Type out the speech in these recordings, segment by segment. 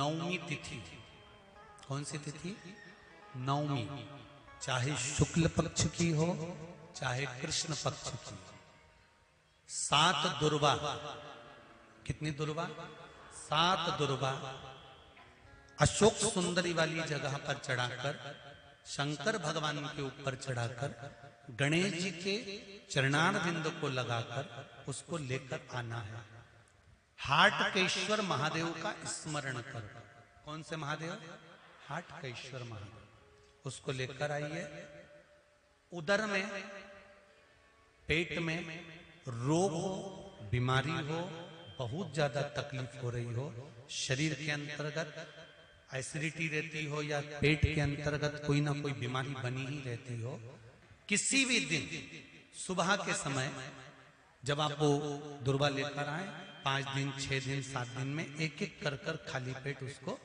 नवमी तिथि, कौन सी तिथि? नवमी, चाहे शुक्ल पक्ष की हो चाहे कृष्ण पक्ष की। 7 दुर्वा, कितनी दुर्वा? 7 दुर्वा अशोक सुंदरी वाली जगह पर चढ़ाकर, शंकर भगवान के ऊपर चढ़ाकर, गणेश जी के चरणारविंद को लगाकर उसको लेकर आना है। हाटकेश्वर महादेव का स्मरण कर। कौन से महादेव? हाटकेश्वर महादेव। उसको लेकर आइए। उदर में, पेट में रोग हो, बीमारी हो, बहुत ज्यादा तकलीफ हो रही हो, शरीर के अंतर्गत एसिडिटी रहती हो या पेट के अंतर्गत कोई ना कोई बीमारी बनी ही रहती हो, किसी भी दिन सुबह के समय जब आप वो दुर्वा लेकर आए, 5 दिन, 6 दिन, 7 दिन में एक एक कर कर खाली पेट उसको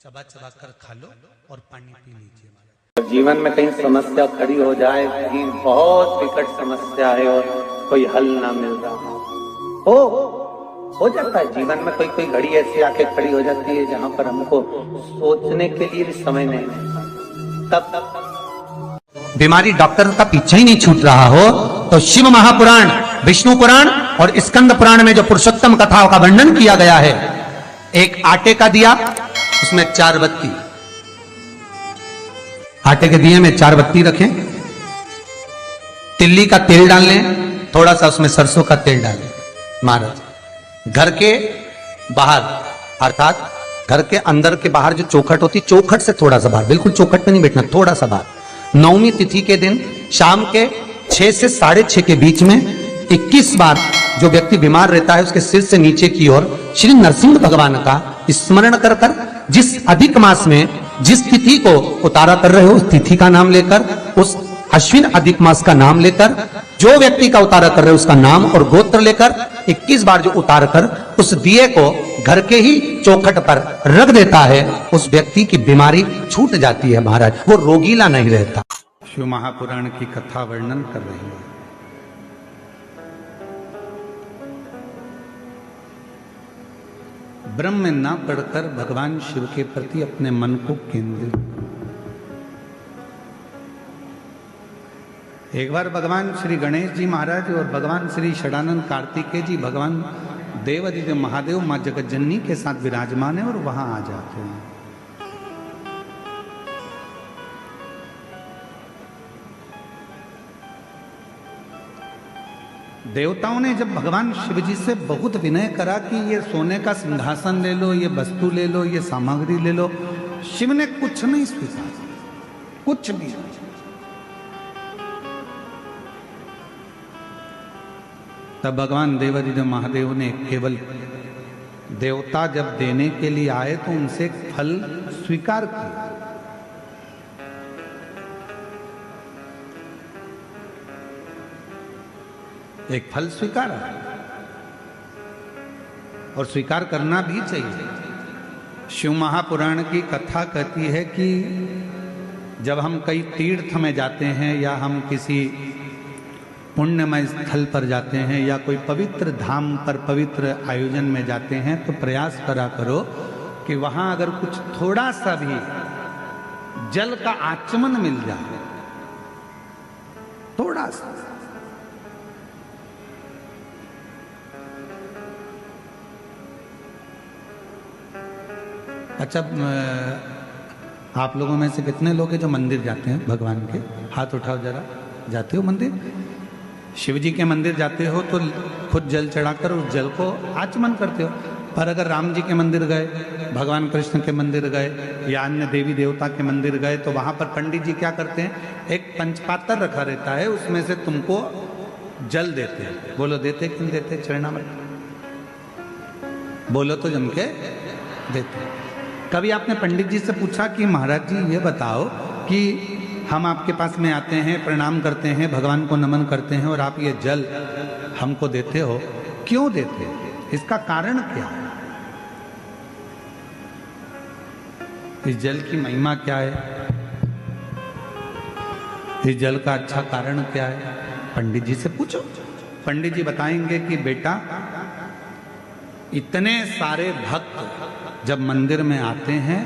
चबा चबा कर खा लो और पानी पी लीजिए। जीवन में कहीं समस्या खड़ी हो जाए, कहीं बहुत विकट समस्या है और कोई हल ना मिल रहा हो जाता है। जीवन में कोई कोई घड़ी ऐसी आके खड़ी हो जाती है जहां पर हमको सोचने के लिए भी समय नहीं मिलता। तब बीमारी डॉक्टर का पीछा ही नहीं छूट रहा हो तो शिव महापुराण, विष्णु पुराण और स्कंद पुराण में जो पुरुषोत्तम कथाओं का वर्णन किया गया है, एक आटे का दिया, उसमें 4 बत्ती, आटे के दिए में 4 बत्ती रखें, तिल्ली का तेल डाल लें, थोड़ा सा उसमें सरसों का तेल डालें। महाराज, घर के बाहर अर्थात घर के अंदर के बाहर जो चौखट होती, चौखट से थोड़ा सा बाहर, बिल्कुल चौखट पे नहीं बैठना, थोड़ा सा बाहर, नवमी तिथि के दिन शाम के 6 से 6:30 के बीच में 21 बार जो व्यक्ति बीमार रहता है उसके सिर से नीचे की ओर श्री नरसिंह भगवान का स्मरण कर कर, जिस अधिक मास में जिस तिथि को उतारा कर रहे हो उस तिथि का नाम लेकर, उस अश्विन अधिक मास का नाम लेकर, जो व्यक्ति का उतारा कर रहे हो उसका नाम और गोत्र लेकर 21 बार जो उतार कर उस दिए को घर के ही चौखट पर रख देता है, उस व्यक्ति की बीमारी छूट जाती है महाराज, वो रोगीला नहीं रहता। शिव महापुराण की कथा वर्णन कर रही है। ब्रह्म में ना पढ़कर भगवान शिव के प्रति अपने मन को केंद्रित। एक बार भगवान श्री गणेश जी महाराज और भगवान श्री षडानंद कार्तिकेय जी, भगवान देवादिदेव महादेव मां जगतजननी के साथ विराजमान है और वहां आ जाते हैं। देवताओं ने जब भगवान शिव जी से बहुत विनय करा कि ये सोने का सिंहासन ले लो, ये वस्तु ले लो, ये सामग्री ले लो, शिव ने कुछ नहीं स्वीकार, कुछ भी। तब भगवान देवादिदेव महादेव ने केवल देवता जब देने के लिए आए तो उनसे एक फल स्वीकार किया। एक फल स्वीकार और स्वीकार करना भी चाहिए। शिव महापुराण की कथा कहती है कि जब हम कई तीर्थ में जाते हैं या हम किसी पुण्यमय स्थल पर जाते हैं या कोई पवित्र धाम पर पवित्र आयोजन में जाते हैं तो प्रयास करा करो कि वहां अगर कुछ थोड़ा सा भी जल का आचमन मिल जाए, थोड़ा सा। अच्छा, आप लोगों में से कितने लोग हैं जो मंदिर जाते हैं भगवान के? हाथ उठाओ जरा। जाते हो मंदिर? शिव जी के मंदिर जाते हो तो खुद जल चढ़ाकर उस जल को आचमन करते हो। पर अगर राम जी के मंदिर गए, भगवान कृष्ण के मंदिर गए या अन्य देवी देवता के मंदिर गए तो वहां पर पंडित जी क्या करते हैं, एक पंचपात्र रखा रहता है, उसमें से तुमको जल देते हैं। बोलो देते कि नहीं देते? चरणामृत बोलो तो जम के देते। कभी आपने पंडित जी से पूछा कि महाराज जी ये बताओ कि हम आपके पास में आते हैं, प्रणाम करते हैं, भगवान को नमन करते हैं और आप ये जल हमको देते हो, क्यों देते हो? इसका कारण क्या है? इस जल की महिमा क्या है? इस जल का अच्छा कारण क्या है? पंडित जी से पूछो। पंडित जी बताएंगे कि बेटा, इतने सारे भक्त जब मंदिर में आते हैं,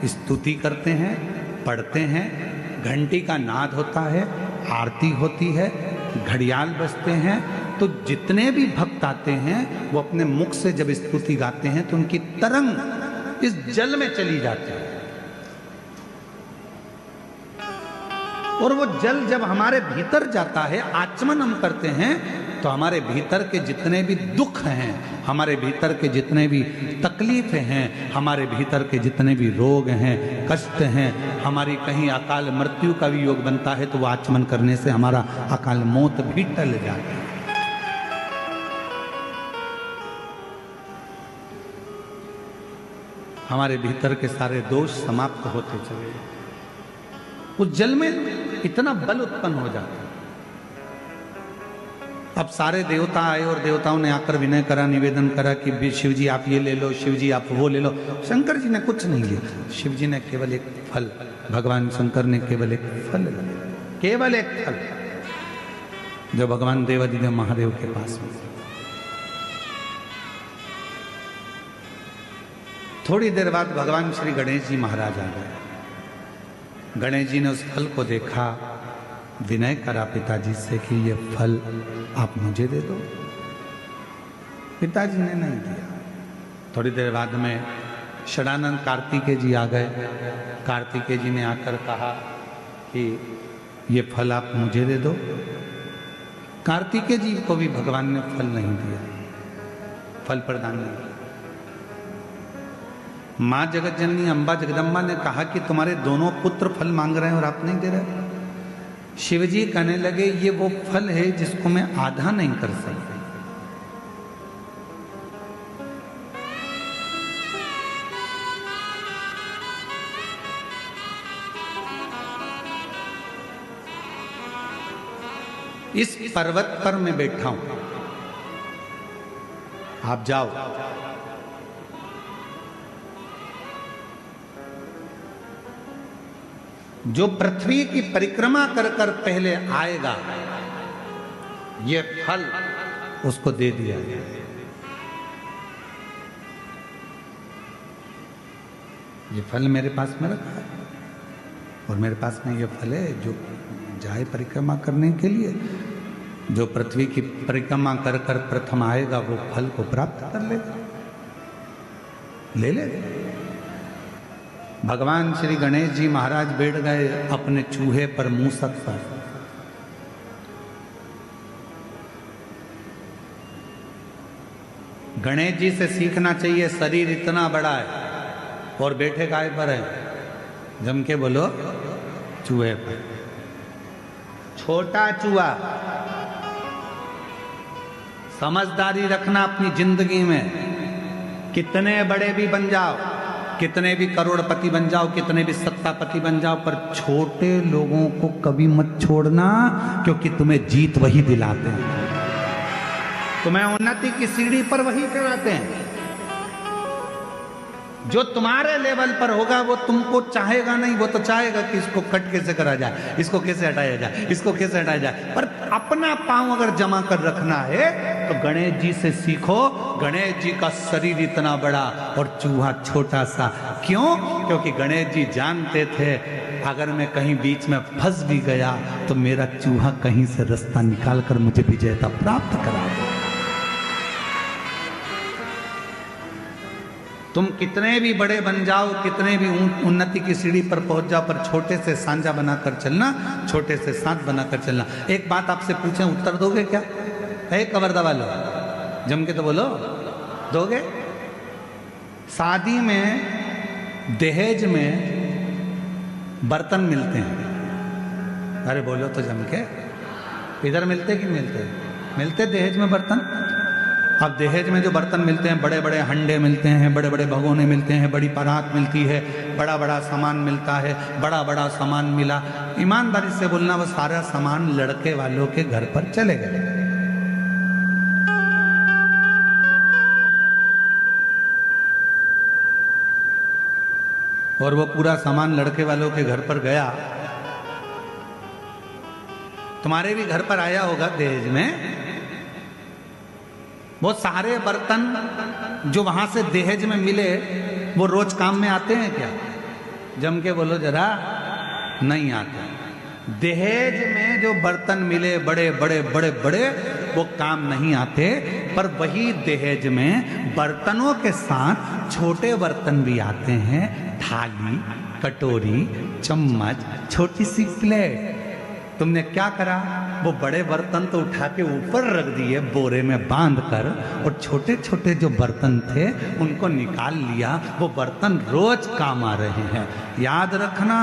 स्तुति करते हैं, पढ़ते हैं, घंटी का नाद होता है, आरती होती है, घड़ियाल बजते हैं, तो जितने भी भक्त आते हैं वो अपने मुख से जब स्तुति गाते हैं तो उनकी तरंग इस जल में चली जाती है। और वो जल जब हमारे भीतर जाता है, आचमन हम करते हैं, तो हमारे भीतर के जितने भी दुख हैं, हमारे भीतर के जितने भी तकलीफें हैं, हमारे भीतर के जितने भी रोग हैं, कष्ट हैं, हमारी कहीं अकाल मृत्यु का भी योग बनता है तो वो आचमन करने से हमारा अकाल मौत भी टल जाता है। हमारे भीतर के सारे दोष समाप्त होते चले। उस जल में इतना बल उत्पन्न हो जाता है। अब सारे देवता आए और देवताओं ने आकर विनय करा, निवेदन करा कि शिव जी आप ये ले लो, शिव जी आप वो ले लो। शंकर जी ने कुछ नहीं लिया, शिव जी ने केवल एक फल, भगवान शंकर ने केवल एक फल लिया, केवल एक फल, जो भगवान देवादिदेव महादेव के पास में। थोड़ी देर बाद भगवान श्री गणेश जी महाराज आ गए। गणेश जी ने उस फल को देखा, विनय करा पिताजी से कि ये फल आप मुझे दे दो। पिताजी ने नहीं दिया। थोड़ी देर बाद में षडानंद कार्तिकेय जी आ गए। कार्तिकेय जी ने आकर कहा कि ये फल आप मुझे दे दो। कार्तिकेय जी को भी भगवान ने फल नहीं दिया, फल प्रदान नहीं किया। माँ जगत जननी अम्बा जगदम्बा ने कहा कि तुम्हारे दोनों पुत्र फल मांग रहे हैं और आप नहीं दे रहे। शिवजी कहने लगे ये वो फल है जिसको मैं आधा नहीं कर सकता। इस पर्वत पर मैं बैठा हूं, आप जाओ, जो पृथ्वी की परिक्रमा कर कर पहले आएगा ये फल उसको दे दिया गया। ये फल मेरे पास में रखा है और मेरे पास में ये फल है जो जाए परिक्रमा करने के लिए। जो पृथ्वी की परिक्रमा कर कर प्रथम आएगा वो फल को प्राप्त कर लेगा, ले ले। भगवान श्री गणेश जी महाराज बैठ गए अपने चूहे पर, मूसक पर। गणेश जी से सीखना चाहिए, शरीर इतना बड़ा है और बैठे काय पर है? जम के बोलो, चूहे पर। छोटा चूहा। समझदारी रखना अपनी जिंदगी में। कितने बड़े भी बन जाओ, कितने भी करोड़पति बन जाओ, कितने भी सत्तापति बन जाओ, पर छोटे लोगों को कभी मत छोड़ना, क्योंकि तुम्हें जीत वही दिलाते हैं, तुम्हें उन्नति की सीढ़ी पर वही चढ़ाते हैं। जो तुम्हारे लेवल पर होगा वो तुमको चाहेगा नहीं, वो तो चाहेगा कि इसको कट कैसे करा जाए, इसको कैसे हटाया जाए, इसको कैसे हटाया जाए। पर अपना पांव अगर जमा कर रखना है तो गणेश जी से सीखो। गणेश जी का शरीर इतना बड़ा और चूहा छोटा सा। क्यों? क्योंकि गणेश जी जानते थे अगर मैं कहीं बीच में फंस भी गया तो मेरा चूहा कहीं से रास्ता निकाल कर मुझे विजेता प्राप्त करा दे। तुम कितने भी बड़े बन जाओ, कितने भी उन्नति की सीढ़ी पर पहुंच जाओ, पर छोटे से सांझा बनाकर चलना, छोटे से साथ बनाकर चलना। एक बात आपसे पूछें, उत्तर दोगे क्या? है कवर दबा लो, जम के तो बोलो, दोगे? शादी में दहेज में बर्तन मिलते हैं, अरे बोलो तो जम के। इधर मिलते कि मिलते? मिलते दहेज में बर्तन। अब दहेज में जो बर्तन मिलते हैं, बड़े बड़े हंडे मिलते हैं, बड़े बड़े भगोने मिलते हैं, बड़ी परात मिलती है, बड़ा बड़ा सामान मिलता है। बड़ा बड़ा सामान मिला, ईमानदारी से बोलना, वो सारा सामान लड़के वालों के घर पर चले गए। और वो पूरा सामान लड़के वालों के घर पर गया। तुम्हारे भी घर पर आया होगा दहेज में। वो सारे बर्तन जो वहां से दहेज में मिले वो रोज काम में आते हैं क्या? जम के बोलो जरा, नहीं आते। दहेज में जो बर्तन मिले बड़े बड़े बड़े बड़े, वो काम नहीं आते। पर वही दहेज में बर्तनों के साथ छोटे बर्तन भी आते हैं, थाली, कटोरी, चम्मच, छोटी सी प्लेट। तुमने क्या करा? वो बड़े बर्तन तो उठा के ऊपर रख दिए बोरे में बांध कर, और छोटे छोटे जो बर्तन थे उनको निकाल लिया। वो बर्तन रोज काम आ रहे हैं। याद रखना,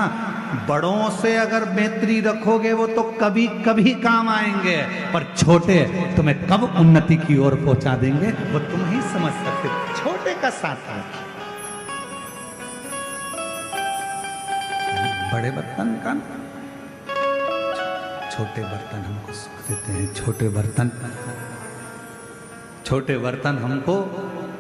बड़ों से अगर मैत्री रखोगे वो तो कभी कभी काम आएंगे, पर छोटे तुम्हें कब उन्नति की ओर पहुंचा देंगे वो तुम ही समझ सकते हो। छोटे का साथ रखिए, बड़े बर्तन का, छोटे बर्तन हमको सुख देते हैं। छोटे बर्तन हमको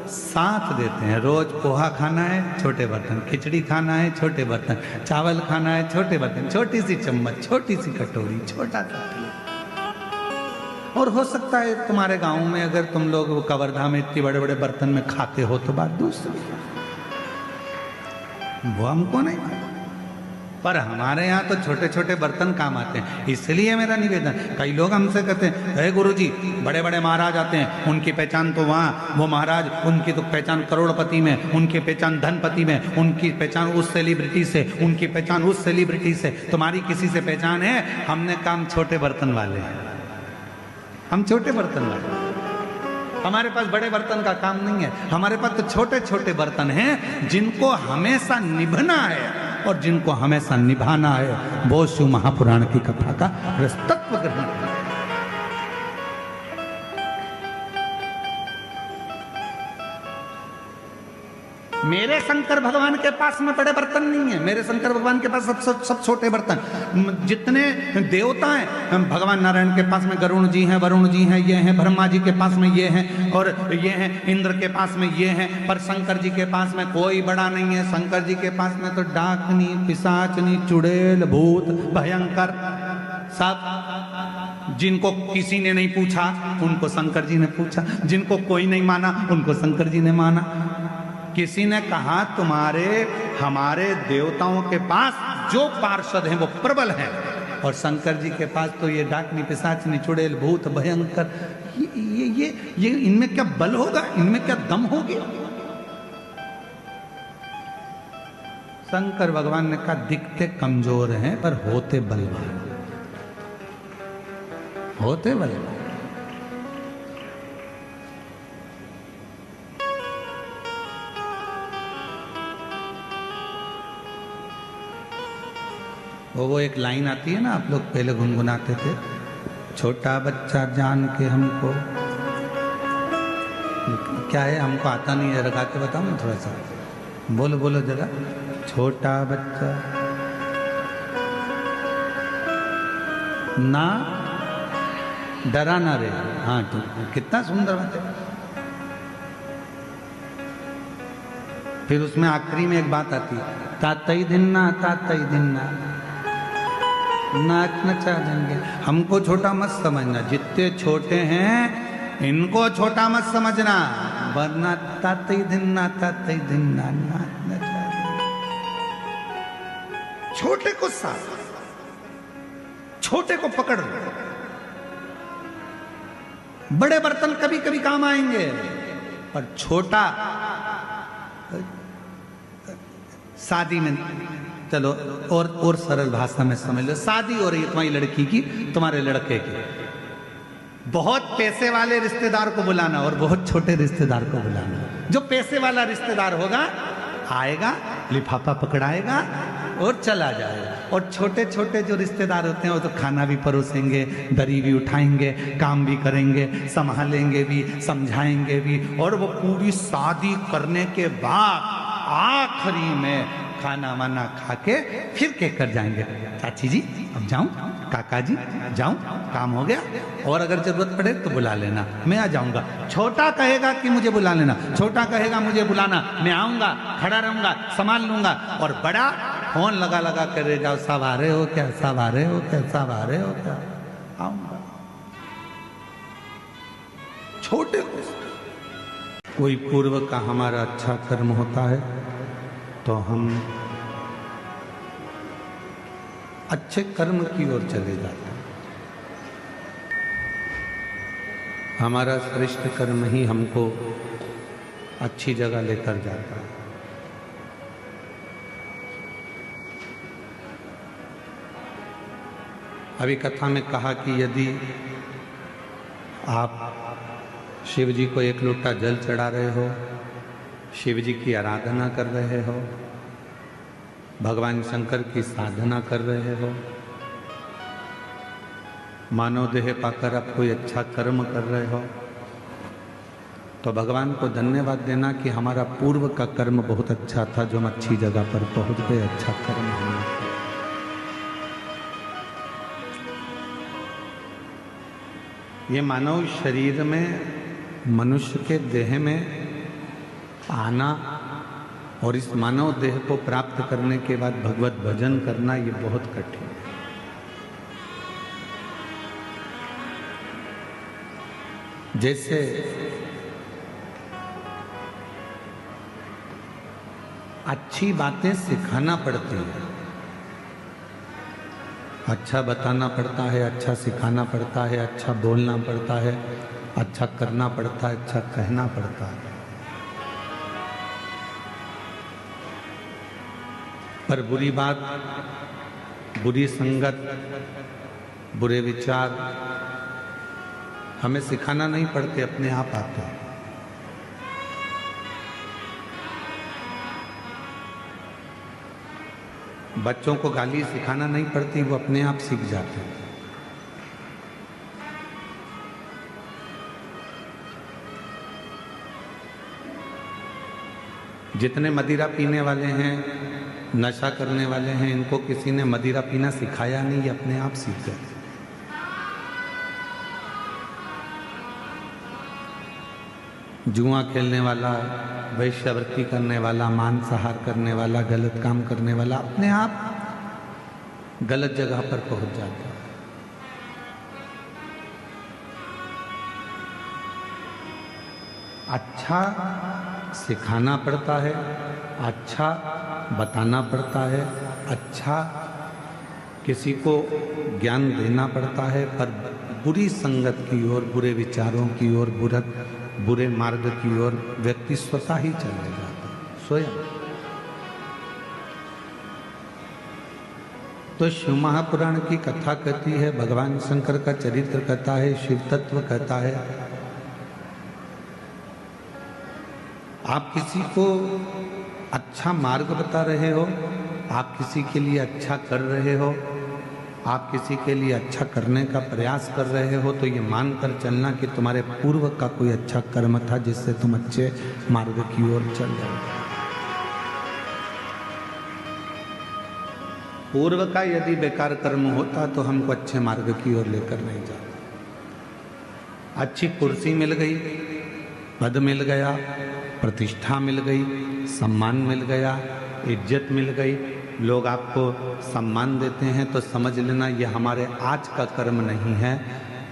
साथ देते हैं। रोज पोहा खाना है, छोटे बर्तन, खिचड़ी खाना है, छोटे बर्तन, चावल खाना है, छोटे बर्तन, छोटी सी चम्मच, छोटी सी कटोरी, छोटा सा प्लेट। और हो सकता है तुम्हारे गांव में अगर तुम लोग कवर्धा में इतने बड़े बड़े बर्तन में खाते हो तो बात दूसरी, वो हमको नहीं मालूम। पर हमारे यहाँ तो छोटे छोटे बर्तन काम आते हैं। इसलिए मेरा निवेदन, कई लोग हमसे कहते हैं, हे गुरुजी, बड़े बड़े महाराज आते हैं, उनकी पहचान तो वहाँ, वो महाराज, उनकी तो पहचान करोड़पति में, उनकी पहचान धनपति में, उनकी पहचान उस सेलिब्रिटी से, उनकी पहचान उस सेलिब्रिटी से। तुम्हारी किसी से पहचान है? हमने काम छोटे बर्तन वाले हैं, हम छोटे बर्तन वाले। हमारे पास बड़े बर्तन का काम नहीं है, हमारे पास तो छोटे छोटे बर्तन हैं जिनको हमेशा निभना है और जिनको हमेशा निभाना है। वो शिव महापुराण की कथा का तत्व ग्रहण करें। मेरे शंकर भगवान के पास में बड़े बर्तन नहीं है, मेरे शंकर भगवान के पास सब छोटे बर्तन। जितने देवता हैं, भगवान नारायण के पास में गरुण जी हैं, वरुण जी हैं, ये हैं, ब्रह्मा जी के पास में ये हैं, और ये हैं, इंद्र के पास में ये हैं। पर शंकर जी के पास में कोई बड़ा नहीं है। शंकर जी के पास में तो डाकनी, पिशाचनी, चुड़ैल, भूत, भयंकर सब। जिनको किसी ने नहीं पूछा उनको शंकर जी ने पूछा, जिनको कोई नहीं माना उनको शंकर जी ने माना। किसी ने कहा तुम्हारे हमारे देवताओं के पास जो पार्षद हैं वो प्रबल हैं, और शंकर जी के पास तो ये डाकनी, पिशाचनी, चुड़ैल, भूत, भयंकर, ये इनमें क्या बल होगा, इनमें क्या दम होगी? शंकर भगवान ने कहा दिखते कमजोर हैं पर होते बलवान, होते बलवान। वो एक लाइन आती है ना, आप लोग पहले गुनगुनाते थे, छोटा बच्चा जान के हमको, क्या है हमको आता नहीं है, लगा के बताओ ना थोड़ा सा, बोलो बोलो जरा। छोटा बच्चा ना डरा ना रे। हाँ ठीक, कितना सुंदर बात है। फिर उसमें आखिरी में एक बात आती है, तातई दिन्ना, तातई दिन्ना, नाच नचा देंगे। हमको छोटा मत समझना, जितने छोटे हैं इनको छोटा मत समझना, वरना तातई दिन्ना, तातई दिन्ना, नाच नचा देंगे। छोटे को साथ, छोटे को पकड़ लो। बड़े बर्तन कभी कभी काम आएंगे, पर छोटा शादी में, चलो और सरल भाषा में समझ लो, शादी हो रही है तुम्हारी लड़की की, तुम्हारे लड़के की, बहुत पैसे वाले रिश्तेदार को बुलाना और बहुत छोटे रिश्तेदार को बुलाना। जो पैसे वाला रिश्तेदार होगा आएगा, लिफाफा पकड़ाएगा और चला जाएगा, और छोटे छोटे जो रिश्तेदार होते हैं वो तो खाना भी परोसेंगे, दरी भी उठाएंगे, काम भी करेंगे, संभालेंगे भी, समझाएंगे भी, और वो पूरी शादी करने के बाद आखिरी में खाना वाना खा के फिर कहकर जाएंगे, चाची जी अब जाऊं, काका जी जाऊं, काम हो गया, और अगर जरूरत पड़े तो बुला लेना, मैं आ जाऊंगा। छोटा कहेगा कि मुझे बुला लेना, छोटा कहेगा मुझे बुलाना, मैं आऊंगा, खड़ा रहूंगा, संभाल लूंगा, और बड़ा फोन लगा लगा कर रहे जाओ, सब आ रहे हो क्या, सब आ रहे हो क्या, सब आ रहे हो क्या, आऊंगा। छोटे को कोई पूर्व का हमारा अच्छा कर्म होता है, तो हम अच्छे कर्म की ओर चले जाते हैं। हमारा श्रेष्ठ कर्म ही हमको अच्छी जगह लेकर जाता है। अभी कथा में कहा कि यदि आप शिव जी को एक लोटा जल चढ़ा रहे हो, शिव जी की आराधना कर रहे हो, भगवान शंकर की साधना कर रहे हो, मानव देह पाकर आप कोई अच्छा कर्म कर रहे हो, तो भगवान को धन्यवाद देना कि हमारा पूर्व का कर्म बहुत अच्छा था, जो हम अच्छी जगह पर पहुंच गए, अच्छा कर्म हमने किया। ये मानव शरीर में, मनुष्य के देह में आना और इस मानव देह को प्राप्त करने के बाद भगवत भजन करना, ये बहुत कठिन है। जैसे अच्छी बातें सिखाना पड़ती हैं, अच्छा बताना पड़ता है, अच्छा सिखाना पड़ता है, अच्छा बोलना पड़ता है, अच्छा करना पड़ता है, अच्छा कहना पड़ता है। पर बुरी बात, बुरी संगत, बुरे विचार हमें सिखाना नहीं पड़ते, अपने आप आते हैं। बच्चों को गाली सिखाना नहीं पड़ती, वो अपने आप सीख जाते हैं। जितने मदिरा पीने वाले हैं, नशा करने वाले हैं, इनको किसी ने मदिरा पीना सिखाया नहीं, ये अपने आप सीख गए। जुआ खेलने वाला, वैश्यावृत्ति करने वाला, मांसाहार करने वाला, गलत काम करने वाला अपने आप गलत जगह पर पहुंच जाता है। अच्छा सिखाना पड़ता है, अच्छा बताना पड़ता है, अच्छा किसी को ज्ञान देना पड़ता है, पर बुरी संगत की ओर, बुरे विचारों की ओर, बुरे मार्ग की ओर व्यक्ति स्वतः ही चले जाता है, स्वयं। तो शिव महापुराण की कथा कहती है, भगवान शंकर का चरित्र कहता है, शिव तत्व कहता है। आप किसी को अच्छा मार्ग बता रहे हो, आप किसी के लिए अच्छा कर रहे हो, आप किसी के लिए अच्छा करने का प्रयास कर रहे हो, तो ये मानकर चलना कि तुम्हारे पूर्व का कोई अच्छा कर्म था, जिससे तुम अच्छे मार्ग की ओर चल जाओ। पूर्व का यदि बेकार कर्म होता तो हमको अच्छे मार्ग की ओर लेकर नहीं जाता। अच्छी कुर्सी मिल गई, पद मिल गया, प्रतिष्ठा मिल गई, सम्मान मिल गया, इज्जत मिल गई, लोग आपको सम्मान देते हैं, तो समझ लेना ये हमारे आज का कर्म नहीं है।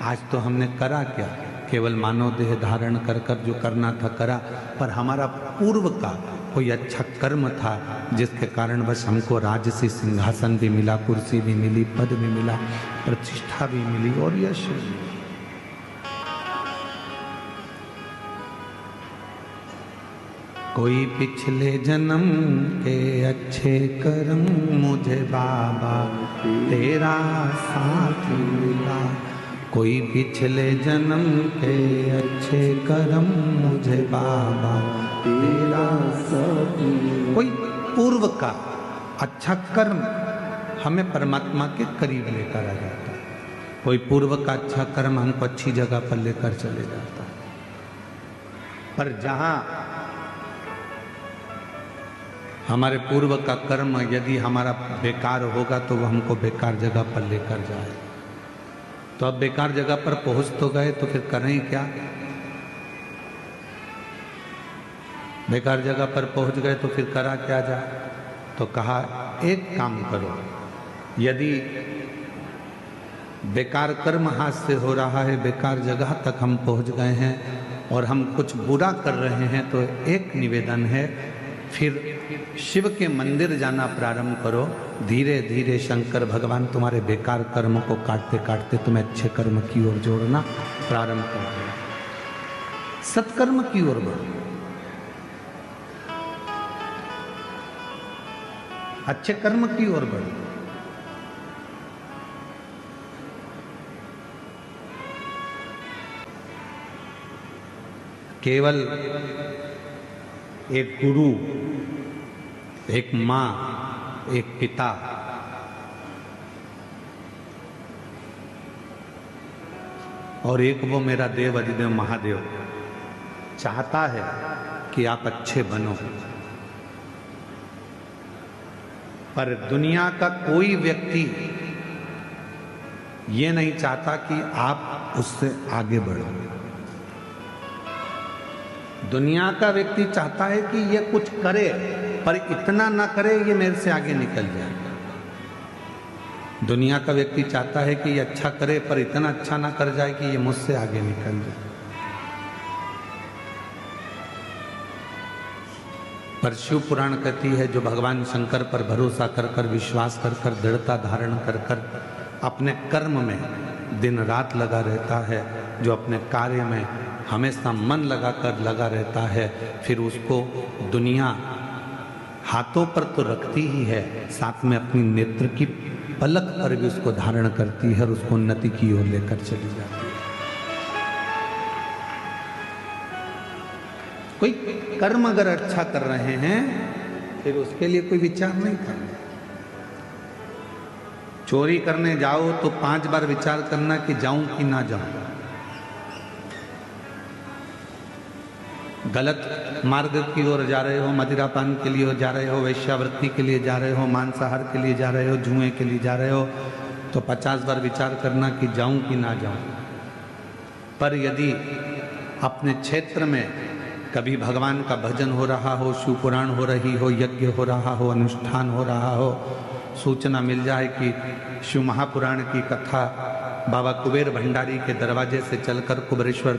आज तो हमने करा क्या, केवल मानव देह धारण कर कर जो करना था करा, पर हमारा पूर्व का कोई अच्छा कर्म था, जिसके कारण बस हमको राजसी सिंहासन भी मिला, कुर्सी भी मिली, पद भी मिला, प्रतिष्ठा भी मिली और यश भी मिला। कोई पिछले जन्म के अच्छे कर्म मुझे बाबा तेरा साथ मिला, कोई पिछले जन्म के अच्छे कर्म मुझे बाबा तेरा साथ मिला। कोई पूर्व का अच्छा कर्म हमें परमात्मा के करीब लेकर आ जाता है, कोई पूर्व का अच्छा कर्म हमको अच्छी जगह पर लेकर चले जाता है। पर जहाँ हमारे पूर्व का कर्म यदि हमारा बेकार होगा तो वो हमको बेकार जगह पर लेकर जाए। तो अब बेकार जगह पर पहुंच तो गए, तो फिर करें क्या? बेकार जगह पर पहुंच गए तो फिर करा क्या जाए? तो कहा एक काम करो, यदि बेकार कर्म हाथ से हो रहा है, बेकार जगह तक हम पहुंच गए हैं और हम कुछ बुरा कर रहे हैं, तो एक निवेदन है फिर शिव के मंदिर जाना प्रारंभ करो। धीरे धीरे शंकर भगवान तुम्हारे बेकार कर्म को काटते काटते तुम्हें अच्छे कर्म की ओर जोड़ना प्रारंभ कर दो, सत्कर्म की ओर बढ़ो, अच्छे कर्म की ओर बढ़ो। केवल एक गुरु, एक माँ, एक पिता, और एक वो मेरा देव अधिदेव महादेव चाहता है कि आप अच्छे बनो, पर दुनिया का कोई व्यक्ति ये नहीं चाहता कि आप उससे आगे बढ़ो। दुनिया का व्यक्ति चाहता है कि ये कुछ करे, पर इतना ना करे ये मेरे से आगे निकल जाए। दुनिया का व्यक्ति चाहता है कि ये अच्छा करे, पर इतना अच्छा ना कर जाए कि ये मुझसे आगे निकल जाए। पर शिव पुराण कहती है, जो भगवान शंकर पर भरोसा कर कर, विश्वास कर कर, दृढ़ता धारण कर कर अपने कर्म में दिन रात लगा रहता है, जो अपने कार्य में हमेशा मन लगा रहता है, फिर उसको दुनिया हाथों पर तो रखती ही है, साथ में अपनी नेत्र की पलक पर भी उसको धारण करती है और उसको उन्नति की ओर लेकर चली जाती है। कोई कर्म अगर अच्छा कर रहे हैं फिर उसके लिए कोई विचार नहीं करना। चोरी करने जाओ तो 5 बार विचार करना कि जाऊं कि ना जाऊं। गलत मार्ग की ओर जा रहे हो, मदिरापान के लिए जा रहे हो, वैश्यावृत्ति के लिए जा रहे हो, मांसाहार के लिए जा रहे हो, जुए के लिए जा रहे हो, तो 50 बार विचार करना कि जाऊं कि ना जाऊं। पर यदि अपने क्षेत्र में कभी भगवान का भजन हो रहा हो, शिव पुराण हो रही हो, यज्ञ हो रहा हो, अनुष्ठान हो रहा हो, सूचना मिल जाए कि शिव महापुराण की कथा बाबा कुबेर भंडारी के दरवाजे से चलकर कुबेरेश्वर